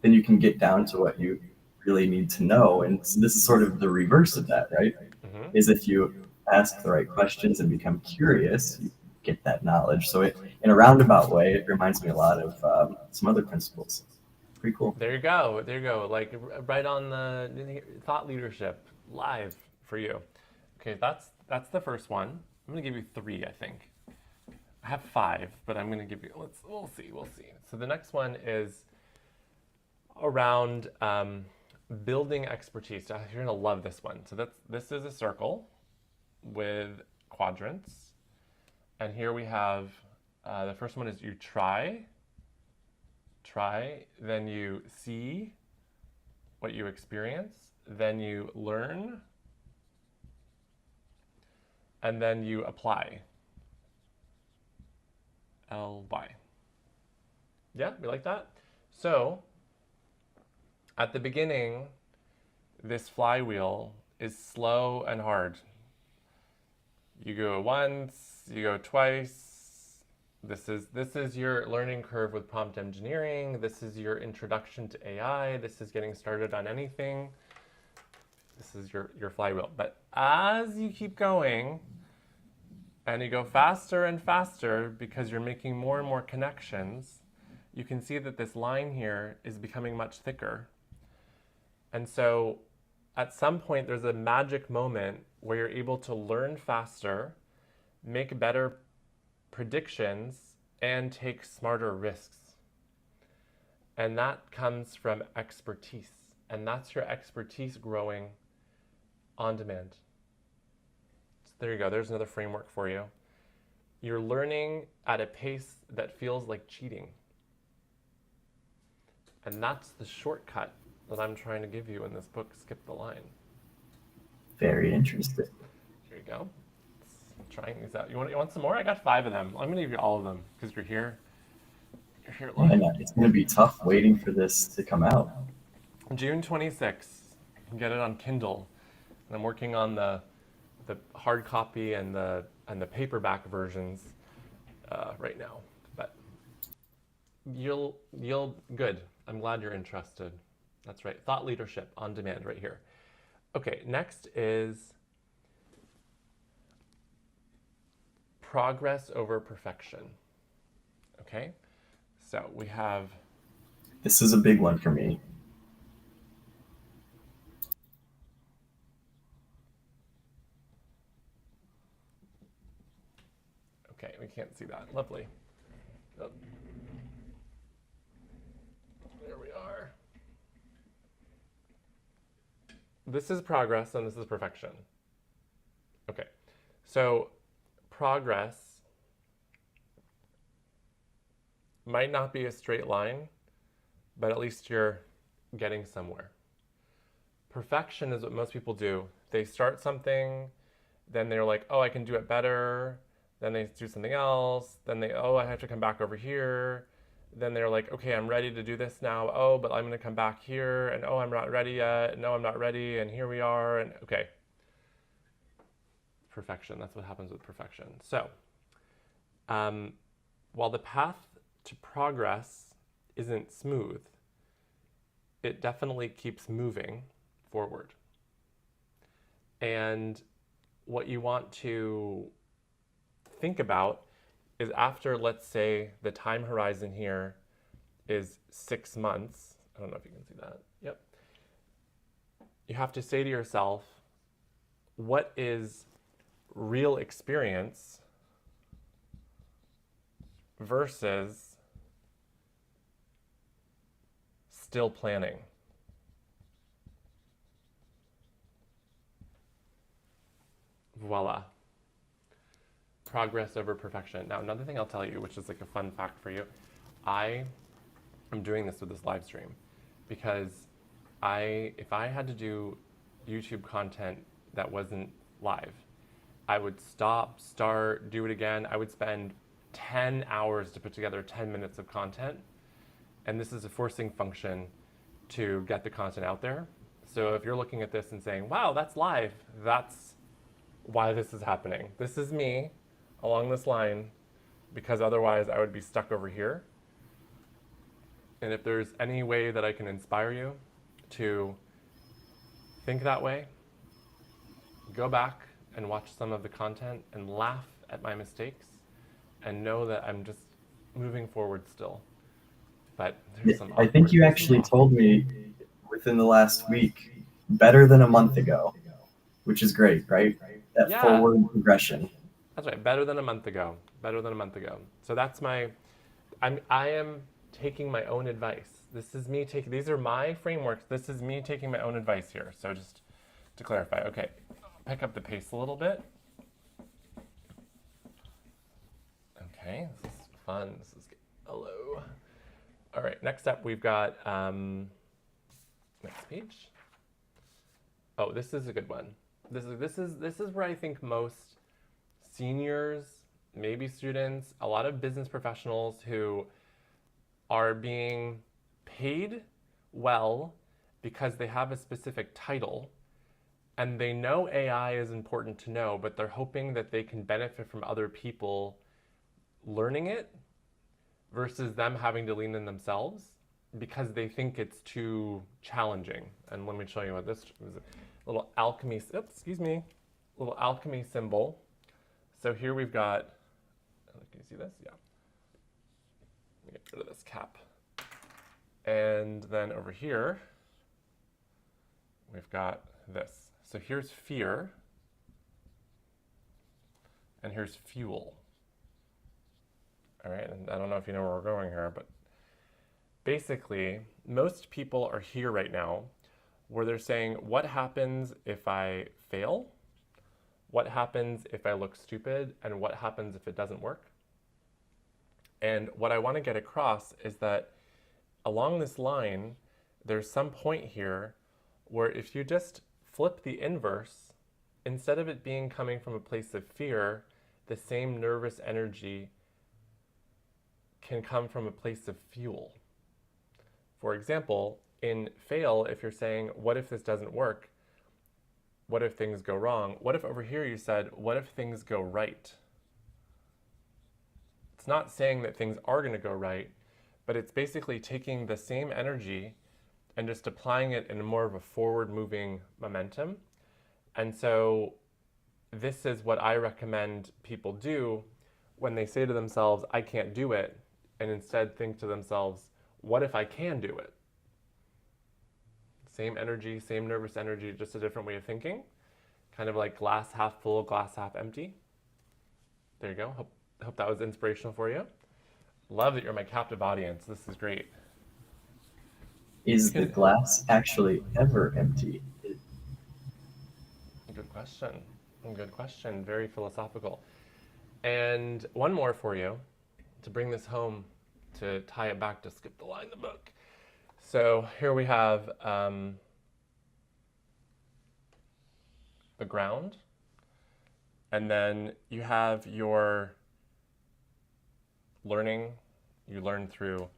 then you can get down to what you really need to know. And so this is sort of the reverse of that, right? Mm-hmm. Is if you ask the right questions and become curious, you get that knowledge. So in a roundabout way, it reminds me a lot of some other principles. Pretty cool. There you go. There you go. Like right on the thought leadership live for you. Okay, that's the first one. I'm gonna give you 3, I think. I have 5, but I'm gonna give you. We'll see. So the next one is around building expertise. You're gonna love this one. So this is a circle with quadrants, and here we have the first one is you try, then you see what you experience, then you learn, and then you apply. LY. Yeah, we like that? So at the beginning, this flywheel is slow and hard. You go once, you go twice. This is your learning curve with prompt engineering. This is your introduction to AI. This is getting started on anything. This is your flywheel. But as you keep going, and you go faster and faster because you're making more and more connections, you can see that this line here is becoming much thicker. And so at some point, there's a magic moment where you're able to learn faster, make better predictions, and take smarter risks. And that comes from expertise. And that's your expertise growing on demand. So there you go. There's another framework for you. You're learning at a pace that feels like cheating. And that's the shortcut that I'm trying to give you in this book, Skip the Line. Very interesting. Here you go. Trying these out. You want some more? I got 5 of them. I'm going to give you all of them because you're here. Here, look. And it's going to be tough waiting for this to come out. June 26th. You can get it on Kindle. And I'm working on the hard copy and the paperback versions right now. But you'll good. I'm glad you're interested. That's right. Thought leadership on demand right here. Okay, next is progress over perfection. Okay? So we have... This is a big one for me. Okay, we can't see that. Lovely. Oh. There we are. This is progress and this is perfection. Okay, so progress might not be a straight line, but at least you're getting somewhere. Perfection is what most people do. They start something, then they're like, oh, I can do it better. Then they do something else. Then they, oh, I have to come back over here. Then they're like, okay, I'm ready to do this now. Oh, but I'm going to come back here. And oh, I'm not ready yet. No, I'm not ready. And here we are. And okay. Perfection. That's what happens with perfection. So, while the path to progress isn't smooth, it definitely keeps moving forward. And what you want to think about is after, let's say, the time horizon here is 6 months. I don't know if you can see that. Yep. You have to say to yourself, what is real experience versus still planning? Voila. Progress over perfection. Now, another thing I'll tell you, which is like a fun fact for you, I am doing this with this live stream because if I had to do YouTube content that wasn't live, I would stop, start, do it again. I would spend 10 hours to put together 10 minutes of content. And this is a forcing function to get the content out there. So if you're looking at this and saying, wow, that's live, that's why this is happening. This is me along this line, because otherwise I would be stuck over here. And if there's any way that I can inspire you to think that way, go back and watch some of the content and laugh at my mistakes and know that I'm just moving forward still. But there's some I think you actually told me within the last week, better than a month ago, which is great, right? That forward progression. That's right, better than a month ago. Better than a month ago. So that's I am taking my own advice. This is me taking, these are my frameworks. This is me taking my own advice here. So just to clarify, okay, pick up the pace a little bit. Okay, this is fun. This is hello. All right, next up we've got next page. Oh, this is a good one. This is where I think most seniors, maybe students, a lot of business professionals who are being paid well because they have a specific title and they know AI is important to know, but they're hoping that they can benefit from other people learning it versus them having to lean in themselves because they think it's too challenging. And let me show you what this is. A little alchemy, little alchemy symbol. So here we've got, can you see this? Yeah. Let me get rid of this cap. And then over here, we've got this. So here's fear, and here's fuel. All right, and I don't know if you know where we're going here, but basically, most people are here right now where they're saying, what happens if I fail? What happens if I look stupid? And what happens if it doesn't work? And what I want to get across is that along this line, there's some point here where if you just flip the inverse, instead of it being coming from a place of fear, the same nervous energy can come from a place of fuel. For example, in fail, if you're saying, what if this doesn't work? What if things go wrong? What if over here you said, what if things go right? It's not saying that things are going to go right, but it's basically taking the same energy and just applying it in more of a forward-moving momentum. And so this is what I recommend people do when they say to themselves, I can't do it, and instead think to themselves, what if I can do it? Same energy, same nervous energy, just a different way of thinking. Kind of like glass half full, glass half empty. There you go. Hope that was inspirational for you. Love that you're my captive audience. This is great. Is the glass actually ever empty? Good question. Good question. Very philosophical. And one more for you to bring this home, to tie it back to skip the line in the book. So here we have the ground, and then you have your learning. You learn through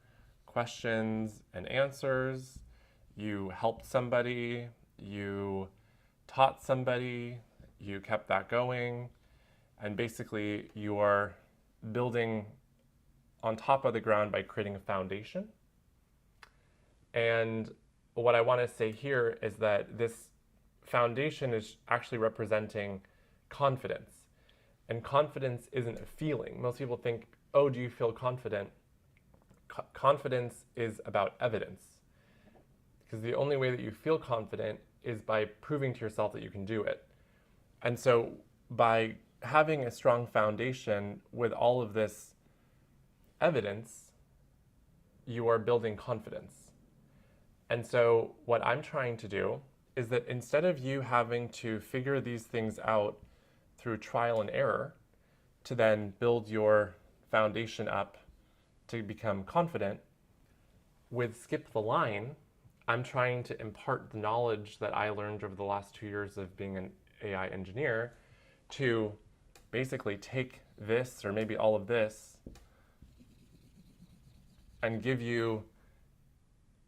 questions and answers. You helped somebody. You taught somebody. You kept that going. And basically, you are building on top of the ground by creating a foundation. And what I want to say here is that this foundation is actually representing confidence. And confidence isn't a feeling. Most people think, oh, do you feel confident? Confidence is about evidence. Because the only way that you feel confident is by proving to yourself that you can do it. And so by having a strong foundation with all of this evidence, you are building confidence. And so what I'm trying to do is that instead of you having to figure these things out through trial and error to then build your foundation up to become confident, with Skip the Line, I'm trying to impart the knowledge that I learned over the last 2 years of being an AI engineer to basically take this, or maybe all of this, and give you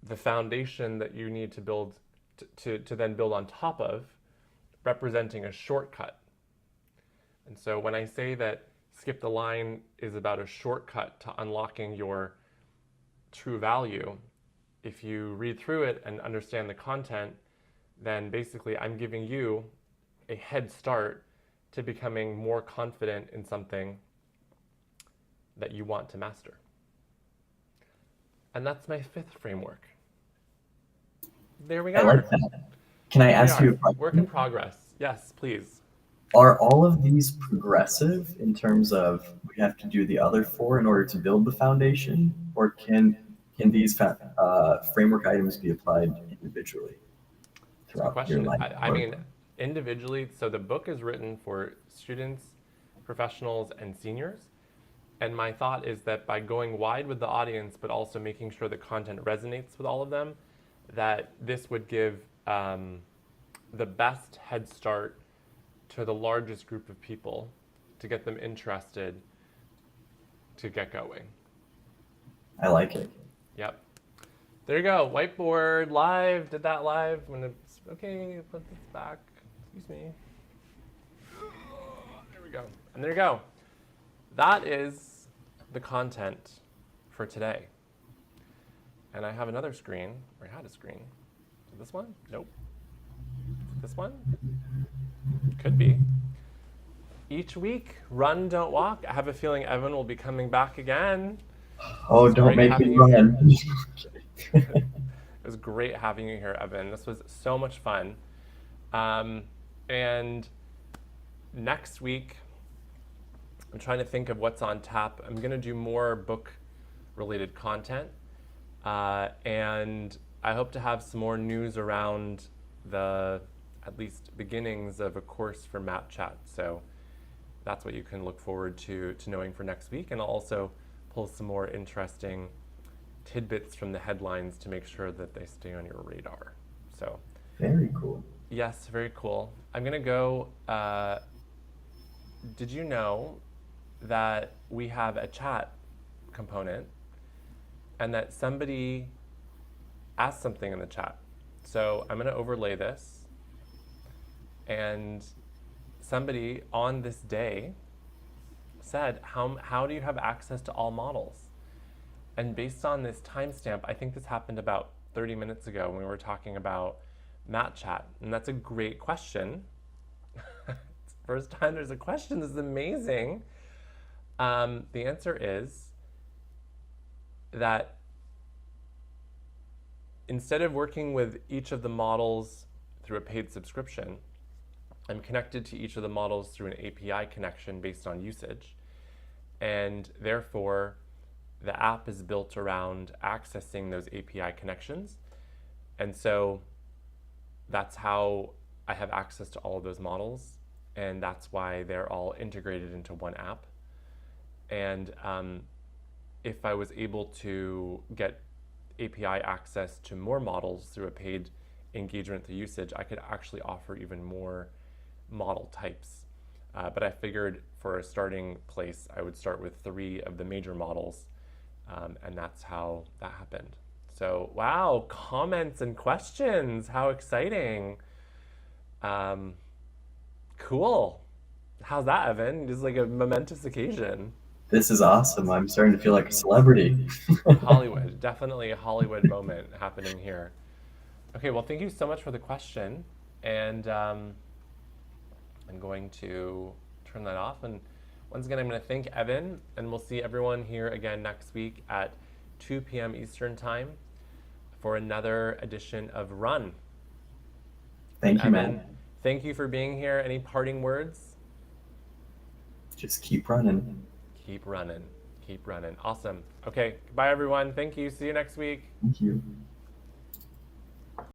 the foundation that you need to build to then build on top of, representing a shortcut. And so when I say that Skip the Line is about a shortcut to unlocking your true value, if you read through it and understand the content, then basically I'm giving you a head start to becoming more confident in something that you want to master. And that's my 5th framework. There we go. I like that. Can I ask you a question? Work in progress. Yes, please. Are all of these progressive in terms of we have to do the other 4 in order to build the foundation, or can these framework items be applied individually throughout your life? I mean, individually. So the book is written for students, professionals, and seniors. And my thought is that by going wide with the audience, but also making sure the content resonates with all of them, that this would give the best head start to the largest group of people to get them interested to get going. I like it. Yep. There you go. Whiteboard live. Did that live. When it's okay, put this back. Excuse me. There we go. And there you go. That is the content for today. And I have another screen, or I had a screen. Is it this one? Nope. Is it this one? Could be. Each week, run, don't walk. I have a feeling Evan will be coming back again. Oh, don't make me run. It was great having you here, Evan. This was so much fun. And next week, I'm trying to think of what's on tap. I'm going to do more book-related content. And I hope to have some more news around the, at least, beginnings of a course for MATTCHAT. So that's what you can look forward to knowing for next week. And I'll also pull some more interesting tidbits from the headlines to make sure that they stay on your radar. So very cool. Yes, very cool. I'm gonna go, did you know that we have a chat component and that somebody asked something in the chat. So I'm going to overlay this, and somebody on this day said, how do you have access to all models? And based on this timestamp, I think this happened about 30 minutes ago when we were talking about MATTCHAT. And that's a great question. First time there's a question, this is amazing. The answer is that instead of working with each of the models through a paid subscription, I'm connected to each of the models through an API connection based on usage. And therefore, the app is built around accessing those API connections. And so that's how I have access to all of those models. And that's why they're all integrated into one app. And if I was able to get API access to more models through a paid engagement through usage, I could actually offer even more model types. But I figured for a starting place, I would start with 3 of the major models, and that's how that happened. So, wow, comments and questions, how exciting. Cool. How's that, Evan? Just like a momentous occasion. This is awesome. I'm starting to feel like a celebrity. Hollywood, definitely a Hollywood moment happening here. Okay, well, thank you so much for the question. And I'm going to turn that off. And once again, I'm going to thank Evan, and we'll see everyone here again next week at 2 p.m. Eastern Time for another edition of Run. Thank you, Evan, man. thank you for being here. Any parting words? Just keep running. Keep running. Keep running. Awesome. Okay, goodbye, everyone. Thank you. See you next week. Thank you.